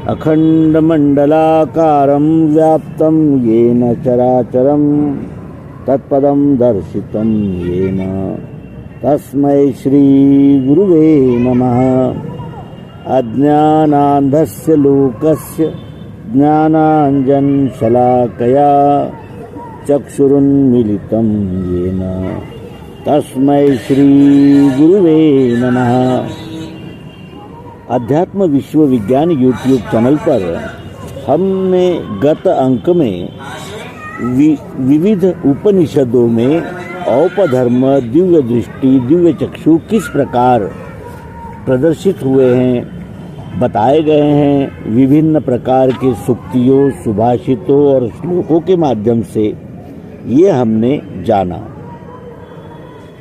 अखंडमंडलाकारं व्याप्तं येन चराचरं तत्पदं दर्शितं येन तस्मै श्री गुरुवे नमः। अज्ञानान्धस्य लोकस्य ज्ञानाञ्जनशलाकया चक्षुरुन्मीलितं येन तस्मै श्री गुरुवे नमः। अध्यात्म विश्वविज्ञान यूट्यूब चैनल पर हमने गत अंक में विविध उपनिषदों में औपधर्म, दिव्य दृष्टि, दिव्य चक्षु किस प्रकार प्रदर्शित हुए हैं, बताए गए हैं। विभिन्न प्रकार के सूक्तियों, सुभाषितों और श्लोकों के माध्यम से ये हमने जाना।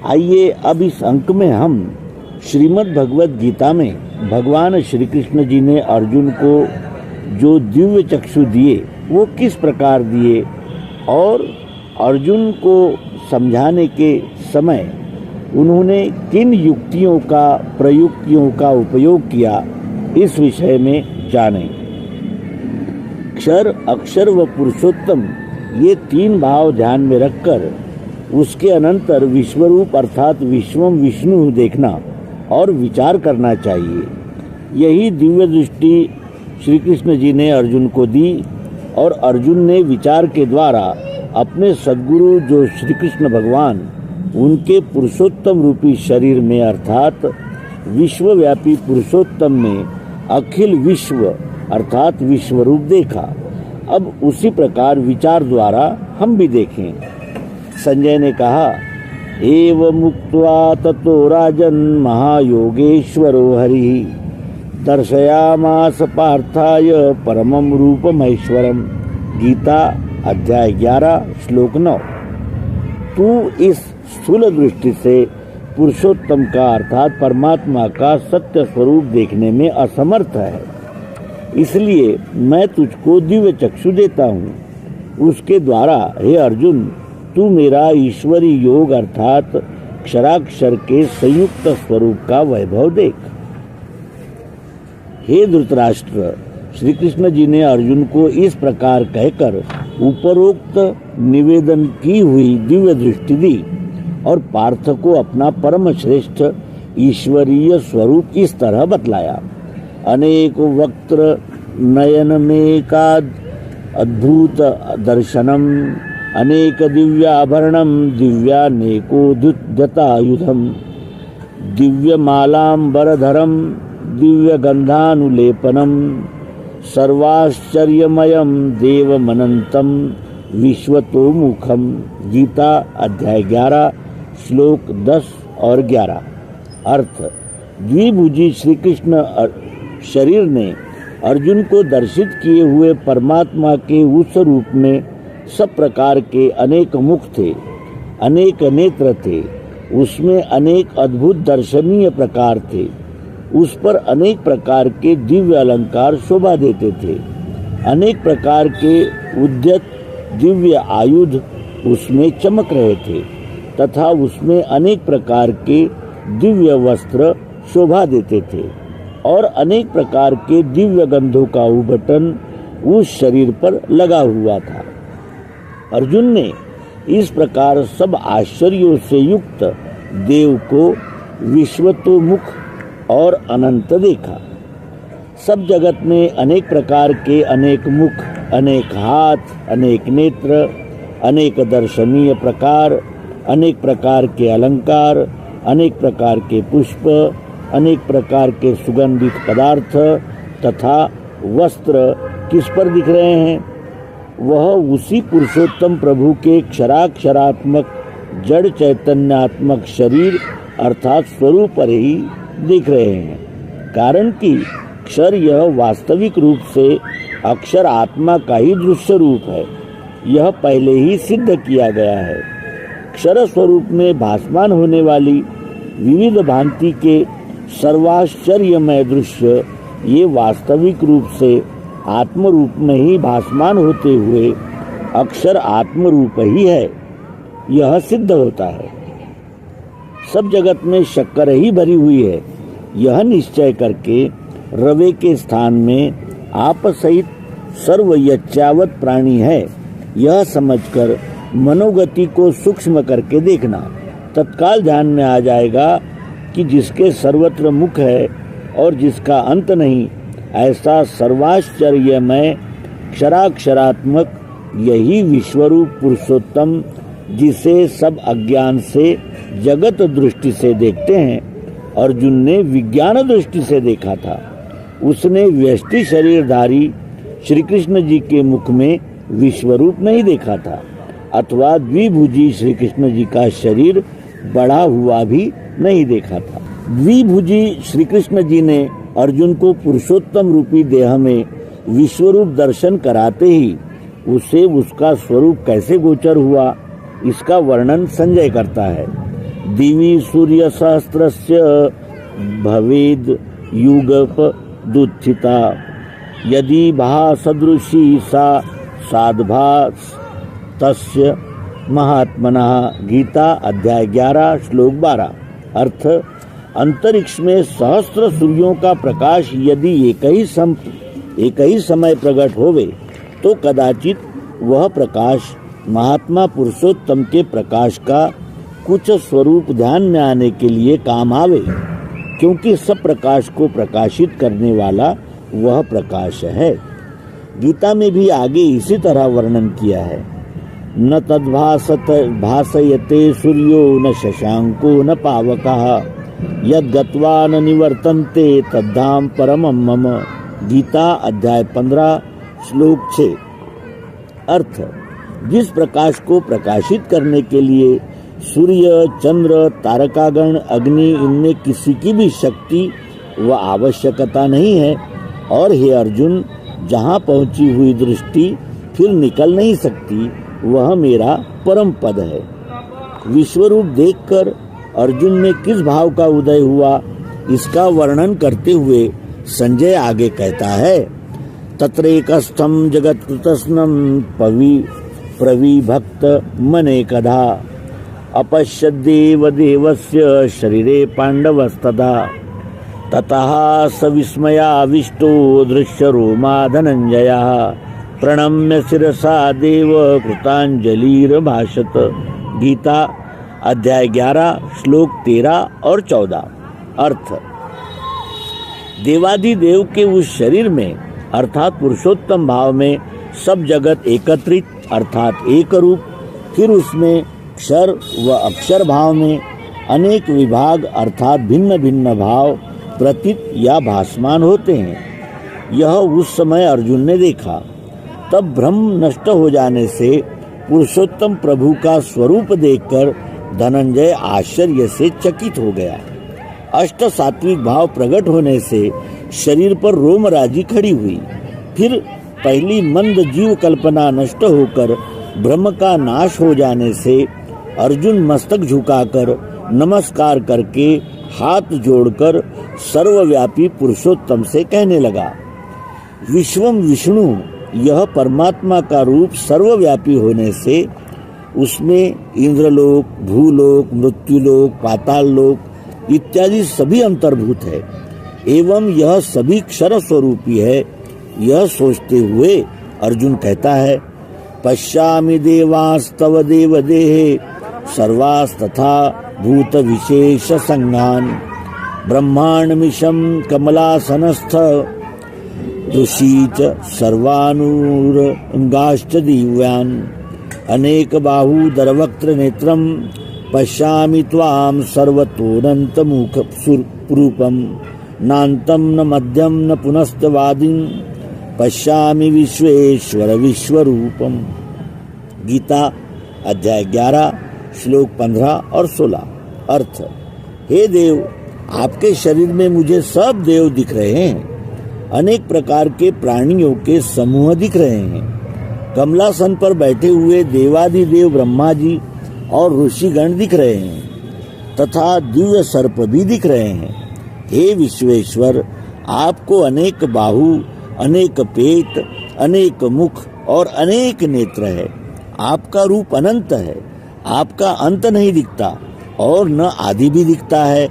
आइए अब इस अंक में हम श्रीमद् भगवद गीता में भगवान श्री कृष्ण जी ने अर्जुन को जो दिव्य चक्षु दिए वो किस प्रकार दिए और अर्जुन को समझाने के समय उन्होंने किन युक्तियों का, प्रयुक्तियों का उपयोग किया, इस विषय में जाने। क्षर, अक्षर व पुरुषोत्तम ये तीन भाव ध्यान में रखकर उसके अनंतर विश्वरूप अर्थात विश्वम विष्णु देखना और विचार करना चाहिए। यही दिव्य दृष्टि श्री कृष्ण जी ने अर्जुन को दी और अर्जुन ने विचार के द्वारा अपने सद्गुरु जो श्री कृष्ण भगवान उनके पुरुषोत्तम रूपी शरीर में अर्थात विश्वव्यापी पुरुषोत्तम में अखिल विश्व अर्थात विश्वरूप देखा। अब उसी प्रकार विचार द्वारा हम भी देखें। संजय ने कहा, एव मुक्त्वा ततो राजन् महायोगेश्वरो हरिः दर्शयामास पार्थाय परमं रूपमैश्वरम्। गीता अध्याय 11 श्लोक 9। तू इस स्थूल दृष्टि से पुरुषोत्तम का अर्थात परमात्मा का सत्य स्वरूप देखने में असमर्थ है, इसलिए मैं तुझको दिव्य चक्षु देता हूँ। उसके द्वारा हे अर्जुन तू मेरा ईश्वरी योग अर्थात क्षराक्षर के संयुक्त स्वरूप का वैभव देख। हे धृतराष्ट्र, श्री कृष्ण जी ने अर्जुन को इस प्रकार कहकर उपरोक्त निवेदन की हुई दिव्य दृष्टि दी और पार्थ को अपना परम श्रेष्ठ ईश्वरीय स्वरूप इस तरह बतलाया। अनेक वक्त्र नयन में का अद्भुत दर्शनम अनेक दिव्याभरणम दिव्यानेकोद्युतयुधम दिव्यमालांबरधरम दिव्यगंधानुलेपनम सर्वाश्चर्यमयम देवमनंतम विश्वतोमुखम। गीता अध्याय 11 श्लोक 10 और 11। अर्थ, द्विभुजी श्री कृष्ण शरीर ने अर्जुन को दर्शित किए हुए परमात्मा के उस रूप में सब प्रकार के अनेक मुख थे, अनेक नेत्र थे, उसमें अनेक अद्भुत दर्शनीय प्रकार थे, उस पर अनेक प्रकार के दिव्य अलंकार शोभा देते थे, अनेक प्रकार के उद्यत दिव्य आयुध उसमें चमक रहे थे तथा उसमें अनेक प्रकार के दिव्य वस्त्र शोभा देते थे और अनेक प्रकार के दिव्य गंधों का उबटन उस शरीर पर लगा हुआ था। अर्जुन ने इस प्रकार सब आश्चर्यों से युक्त देव को विश्वतोमुख और अनंत देखा। सब जगत में अनेक प्रकार के अनेक मुख, अनेक हाथ, अनेक नेत्र, अनेक दर्शनीय प्रकार, अनेक प्रकार के अलंकार, अनेक प्रकार के पुष्प, अनेक प्रकार के सुगंधित पदार्थ तथा वस्त्र किस पर दिख रहे हैं? वह उसी पुरुषोत्तम प्रभु के क्षराक्षरात्मक जड़ चैतन्यात्मक शरीर अर्थात स्वरूप पर ही दिख रहे हैं। कारण कि क्षर यह वास्तविक रूप से अक्षर आत्मा का ही दृश्य रूप है, यह पहले ही सिद्ध किया गया है। क्षर स्वरूप में भासमान होने वाली विविध भांति के सर्वाश्चर्यमय दृश्य ये वास्तविक रूप से आत्म रूप में ही भासमान होते हुए अक्षर आत्म रूप ही है, यह सिद्ध होता है। सब जगत में शक्कर ही भरी हुई है, यह निश्चय करके रवे के स्थान में आप सहित सर्व यच्चावत प्राणी है, यह समझकर मनोगति को सूक्ष्म करके देखना। तत्काल ध्यान में आ जाएगा कि जिसके सर्वत्र मुख है और जिसका अंत नहीं, ऐसा सर्वाश्चर्यमय क्षराक्षरात्मक यही विश्वरूप पुरुषोत्तम, जिसे सब अज्ञान से जगत दृष्टि से देखते हैं, अर्जुन ने विज्ञान दृष्टि से देखा था। उसने व्यष्टि शरीरधारी श्री कृष्ण जी के मुख में विश्वरूप नहीं देखा था, अथवा द्विभुजी श्री कृष्ण जी का शरीर बढ़ा हुआ भी नहीं देखा था। द्विभुजी श्री कृष्ण जी ने अर्जुन को पुरुषोत्तम रूपी देह में विश्वरूप दर्शन कराते ही उसे उसका स्वरूप कैसे गोचर हुआ, इसका वर्णन संजय करता है। दिवि सूर्य सहस्त्रस्य भवेद युगप दुत्थिता, यदि भासदृशी सा साधभास तस्य महात्मनः। गीता अध्याय 11 श्लोक 12। अर्थ, अंतरिक्ष में सहस्त्र सूर्यों का प्रकाश यदि एक ही समय प्रकट होवे तो कदाचित वह प्रकाश महात्मा पुरुषोत्तम के प्रकाश का कुछ स्वरूप ध्यान में आने के लिए काम आवे, क्योंकि सब प्रकाश को प्रकाशित करने वाला वह प्रकाश है। गीता में भी आगे इसी तरह वर्णन किया है। न तद्भासत भासयते सूर्यो न शशांको न पावकः, यद् गत्वा न निवर्तन्ते तद्धाम परमं मम। गीता अध्याय 15 श्लोक 6। अर्थ, जिस प्रकाश को प्रकाशित करने के लिए सूर्य, चंद्र, तारकागण, अग्नि, इनमें किसी की भी शक्ति व आवश्यकता नहीं है, और हे अर्जुन, जहाँ पहुँची हुई दृष्टि फिर निकल नहीं सकती, वह मेरा परम पद है। विश्वरूप देखकर अर्जुन में किस भाव का उदय हुआ, इसका वर्णन करते हुए संजय आगे कहता है। तत्रैकस्थं जगत्कृतस्नं प्रविभक्त मनेकधा, अपश्यद्देव देवस्य शरीरे पांडवस्तदा, ततः स विस्मयाविष्टो दृश्यरोमा धनंजयः, प्रणम्य शिरसा देव कृतांजलिर्भाषत। गीता अध्याय 11 श्लोक 13 और 14। अर्थ, देवादिदेव के उस शरीर में अर्थात पुरुषोत्तम भाव में सब जगत एकत्रित अर्थात एक रूप, फिर उसमें क्षर व अक्षर भाव में अनेक विभाग अर्थात भिन्न भिन्न भाव प्रतीत या भासमान होते हैं। यह उस समय अर्जुन ने देखा। तब भ्रम नष्ट हो जाने से पुरुषोत्तम प्रभु का स्वरूप देखकर धनंजय आश्चर्य से चकित हो गया। अष्ट सात्विक भाव प्रकट होने से शरीर पर रोमराजी खड़ी हुई। फिर पहली मंद जीव कल्पना नष्ट होकर ब्रह्म का नाश हो जाने से अर्जुन मस्तक झुकाकर नमस्कार करके हाथ जोड़कर सर्वव्यापी पुरुषोत्तम से कहने लगा, विश्वम विष्णु, यह परमात्मा का रूप सर्वव्यापी होने से उसमें इंद्रलोक, भूलोक, मृत्युलोक, पाताल लोक इत्यादि सभी अंतर्भूत है एवं यह सभी क्षर स्वरूपी है। यह सोचते हुए अर्जुन कहता है, पश्यामि देवास्तव देव देहे सर्वास्तथा भूत विशेष संज्ञान, ब्रह्मांड मिशम कमलासनस्थ ऋषीच सर्वानुरंगाश्च दिव्यान्, अनेक बाहुदरवक्त्र नेत्रम पश्यामि त्वां सर्वतोऽनन्तमुख रूपम, नान्तं न मध्यम न पुनस्तवादिं पश्यामि विश्वेश्वर विश्वरूपम। गीता अध्याय 11 श्लोक 15 और 16। अर्थ, हे देव, आपके शरीर में मुझे सब देव दिख रहे हैं, अनेक प्रकार के प्राणियों के समूह दिख रहे हैं, कमलासन पर बैठे हुए देवादिदेव ब्रह्मा जी और ऋषिगण दिख रहे हैं, तथा दिव्य सर्प भी दिख रहे हैं। हे विश्वेश्वर, आपको अनेक बाहु, अनेक पेट, अनेक मुख और अनेक नेत्र है। आपका रूप अनंत है, आपका अंत नहीं दिखता और न आदि भी दिखता है।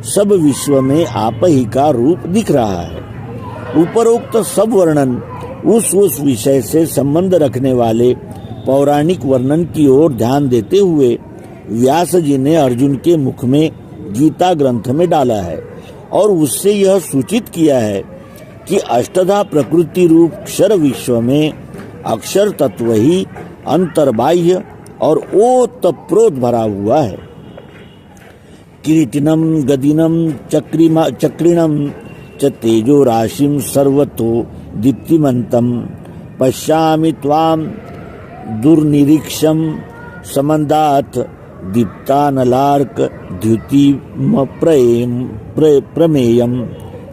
सब विश्व में आप ही का रूप दिख रहा है। उपरोक्त सब वर्णन उस विषय से संबंध रखने वाले पौराणिक वर्णन की ओर ध्यान देते हुए व्यास जी ने अर्जुन के मुख में गीता ग्रंथ में डाला है और उससे यह सूचित किया है कि अष्टधा प्रकृति रूप क्षर विश्व में अक्षर तत्व ही अंतर्बाह्य और ओतप्रोत भरा हुआ है। किरीटिनम गदिनम चक्रिणम च तेजो राशिम सर्वतो दीप्तिमंतम पश्यामि त्वाम दुर्निरीक्षम समन्दात दीप्तानलार्क द्युतिम प्रमेयम।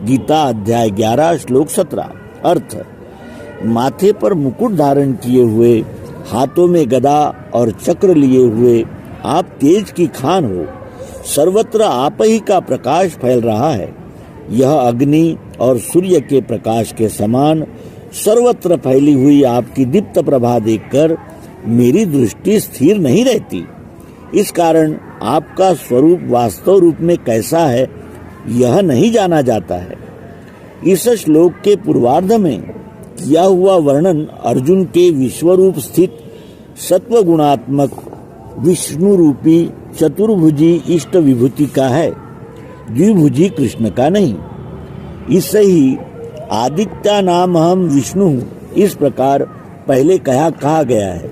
गीता अध्याय 11 श्लोक 17। अर्थ, माथे पर मुकुट धारण किए हुए, हाथों में गदा और चक्र लिए हुए आप तेज की खान हो। सर्वत्र आप ही का प्रकाश फैल रहा है। यह अग्नि और सूर्य के प्रकाश के समान सर्वत्र फैली हुई आपकी दीप्त प्रभा देखकर मेरी दृष्टि स्थिर नहीं रहती। इस कारण आपका स्वरूप वास्तव रूप में कैसा है यह नहीं जाना जाता है। इस श्लोक के पूर्वार्ध में किया हुआ वर्णन अर्जुन के विश्वरूप स्थित सत्व गुणात्मक विष्णु रूपी चतुर्भुजी इष्ट विभूति का है, द्विभुजी कृष्ण का नहीं। इससे ही आदित्य नाम हम विष्णु इस प्रकार पहले कहा गया है।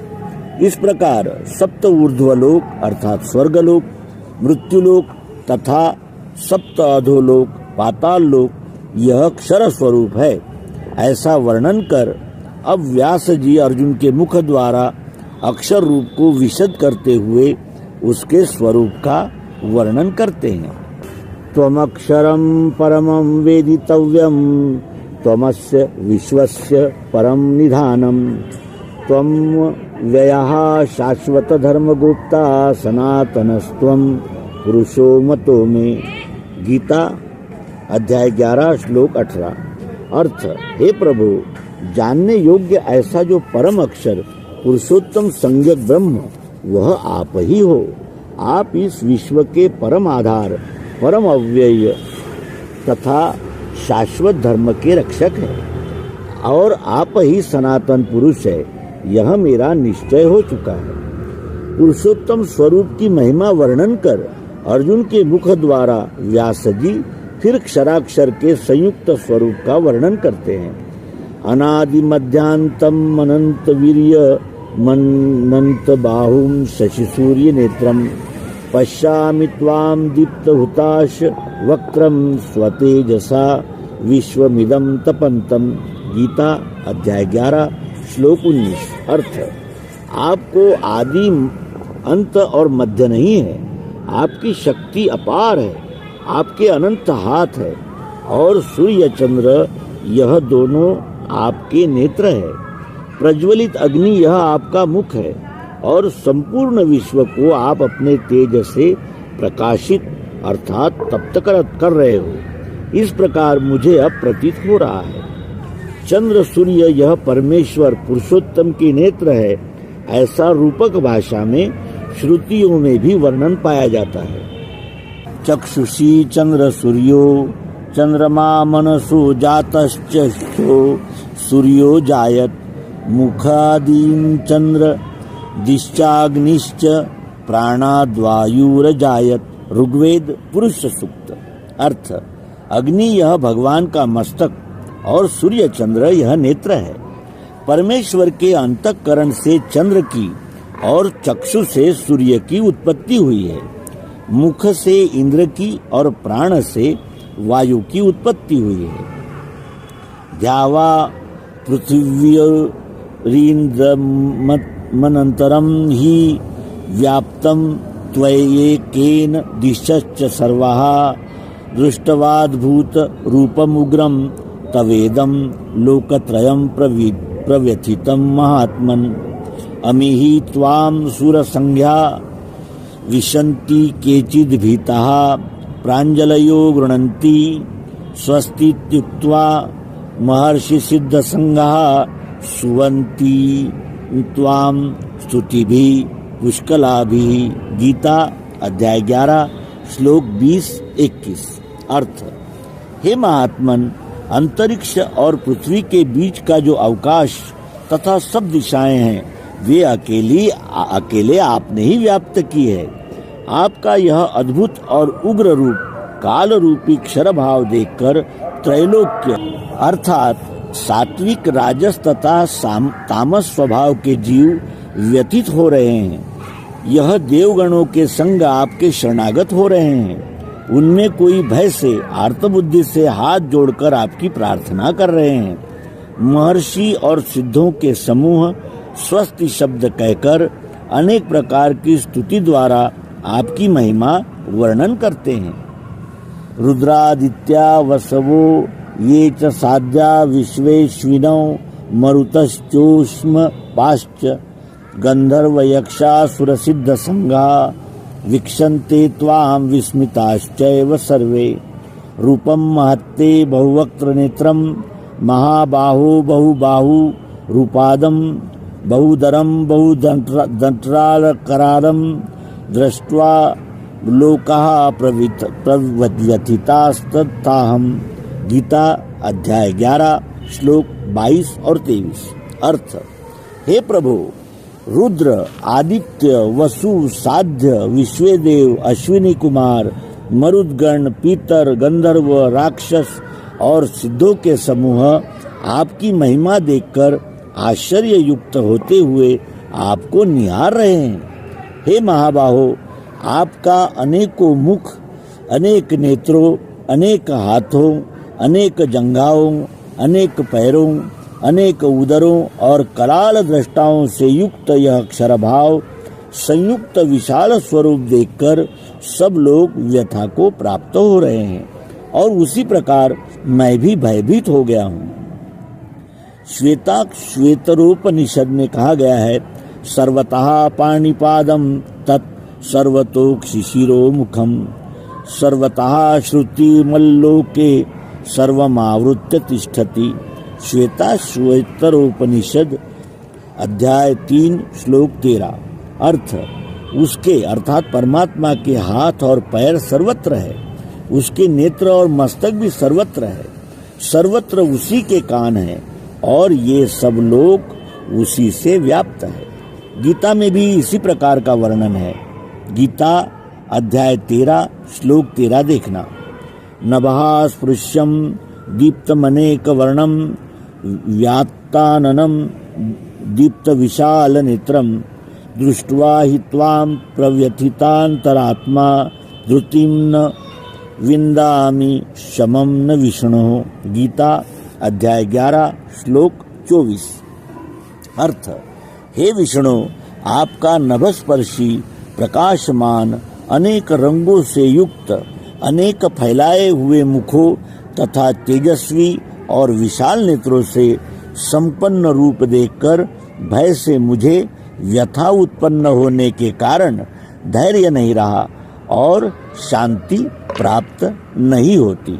इस प्रकार सप्त ऊर्ध्वलोक अर्थात स्वर्गलोक, मृत्युलोक तथा सप्त अधोलोक पाताल लोक यह क्षर स्वरूप है, ऐसा वर्णन कर अब व्यास जी अर्जुन के मुख द्वारा अक्षर रूप को विशद करते हुए उसके स्वरूप का वर्णन करते हैं। त्वमक्षरं परमं वेदितव्यं त्वमस्य विश्वस्य परम निधानम त्वं व्ययः शाश्वत धर्मगुप्ता सनातनस्त्वं पुरुषो मतो में। गीता अध्याय 11 श्लोक 18। अर्थ, हे प्रभु, जानने योग्य ऐसा जो परम अक्षर पुरुषोत्तम संज्ञक ब्रह्म वह आप ही हो। आप इस विश्व के परम आधार, परम अव्यय तथा शाश्वत धर्म के रक्षक हैं और आप ही सनातन पुरुष है, यह मेरा निश्चय हो चुका है। पुरुषोत्तम स्वरूप की महिमा वर्णन कर अर्जुन के मुख द्वारा व्यास जी फिर क्षराक्षर के संयुक्त स्वरूप का वर्णन करते हैं। अनादि मध्यांतम अनंत वीर्य मनंत बाहुम शशि सूर्य नेत्रम पश्यामि त्वाम दीप्त हुताश वक्त्रम स्वतेजसा विश्वमिदं तपंतम। गीता अध्याय 11 श्लोक 19। अर्थ, आपको आदि अंत और मध्य नहीं है। आपकी शक्ति अपार है, आपके अनंत हाथ है और सूर्य चंद्र यह दोनों आपके नेत्र है। प्रज्वलित अग्नि यह आपका मुख है और संपूर्ण विश्व को आप अपने तेज से प्रकाशित अर्थात तप्त कर रहे हो। इस प्रकार मुझे अब प्रतीत हो रहा है। चंद्र सूर्य यह परमेश्वर पुरुषोत्तम के नेत्र है, ऐसा रूपक भाषा में श्रुतियों में भी वर्णन पाया जाता है। चक्षुषी चंद्र सूर्यो चंद्रमा मनसो जातश्चक्षो सूर्यो जायत मुखादीन चंद्र दिश्चाग्निश्च प्राणाद्वायुरजायत। ऋग्वेद पुरुष सूक्त। अर्थ, अग्नि यह भगवान का मस्तक और सूर्य चंद्र यह नेत्र है। परमेश्वर के अंतःकरण से चंद्र की और चक्षु से सूर्य की उत्पत्ति हुई है। मुख से इंद्र की और प्राण से वायु की उत्पत्ति हुई है। ध्यावा पृथिव्यरीन्द्रमनन्तरं हि व्याप्तं त्वयेकेन दिशश्च सर्वाः दृष्टवाद्भूत रूपमुग्रं तवेदं लोकत्रयं प्रव्यथितं महात्मन्। अमीहि त्वां सुरसंज्ञा विशन्ति केचिद् भीताः प्राञ्जलयो गृह्णन्ति स्वस्तीत्युक्त्वा महर्षि सिद्ध संघाः सुवन्ति त्वां स्तुतिभिः पुष्कलाभिः। गीता अध्याय 11 श्लोक 20-21। अर्थ, हे महात्मन, अंतरिक्ष और पृथ्वी के बीच का जो अवकाश तथा सब दिशाएं हैं वे अकेले आपने ही व्याप्त की है। आपका यह अद्भुत और उग्र रूप काल रूपी क्षर भाव देखकर त्रैलोक्य अर्थात सात्विक, राजस तथा तामस स्वभाव के जीव व्यतीत हो रहे हैं। यह देवगणों के संग आपके शरणागत हो रहे हैं। उनमें कोई भय से आर्तबुद्धि से हाथ जोड़कर आपकी प्रार्थना कर रहे हैं। महर्षि और सिद्धों के समूह स्वस्ति शब्द कहकर अनेक प्रकार की स्तुति द्वारा आपकी महिमा वर्णन करते हैं। रुद्रादित्या वसवो ये च साध्या विश्वेश्विनौ मरुतश्चोष्म पाश्च गंधर्व यक्षासुर सिद्ध संघा वीक्षन्ते त्वां विस्मिताश्चैव सर्वे रूपं महत्ते बहुवक्त्र नेत्रं महाबाहो बहुबाहु रूपादं बहुदरं बहुदंत्रालकरालं दृष्ट्वा लोकाः प्रव्यथितास्तथाहम्। गीता अध्याय 11 श्लोक 22 और 23। अर्थ, हे प्रभु, रुद्र, आदित्य, वसु, साध्य, विश्वेदेव, अश्विनी कुमार, मरुदगण, पीतर, गंधर्व, राक्षस और सिद्धों के समूह आपकी महिमा देखकर आश्चर्य युक्त होते हुए आपको निहार रहे हैं। हे महाबाहो, आपका अनेकों मुख, अनेक नेत्रों, अनेक हाथों, अनेक जंघाओं, अनेक पैरों, अनेक उदरों और कराल दृष्टाओं से युक्त यह अक्षरभाव संयुक्त विशाल स्वरूप देखकर सब लोग व्यथा को प्राप्त हो रहे हैं और उसी प्रकार मैं भी भयभीत हो गया हूँ। श्वेतरोपनिषद में कहा गया है, सर्वतः पाणिपादम तत् सर्वतोक्षिशिरो मुखम सर्वतः श्रुतिमल्लोके सर्वमावृत्य तिष्ठति। श्वेतरोपनिषद अध्याय 3 श्लोक 13। अर्थ, उसके अर्थात परमात्मा के हाथ और पैर सर्वत्र है, उसके नेत्र और मस्तक भी सर्वत्र है, सर्वत्र उसी के कान है और ये सब लोग उसी से व्याप्त है। गीता में भी इसी प्रकार का वर्णन है। गीता अध्याय 13 श्लोक 13 देखना। नभः स्पृश्यम दीप्तमनेक वर्णम व्यात्ताननम दीप्त विशाल नेत्रम दृष्ट्वा हि त्वां प्रव्यथितान्तरात्मा धृतिं न विन्दामि शमं न विष्णु। गीता अध्याय 11 श्लोक 24। अर्थ, हे विष्णु, आपका नभस्पर्शी प्रकाशमान अनेक रंगों से युक्त अनेक फैलाए हुए मुखों तथा तेजस्वी और विशाल नेत्रों से संपन्न रूप देखकर भय से मुझे व्यथा उत्पन्न होने के कारण धैर्य नहीं रहा और शांति प्राप्त नहीं होती।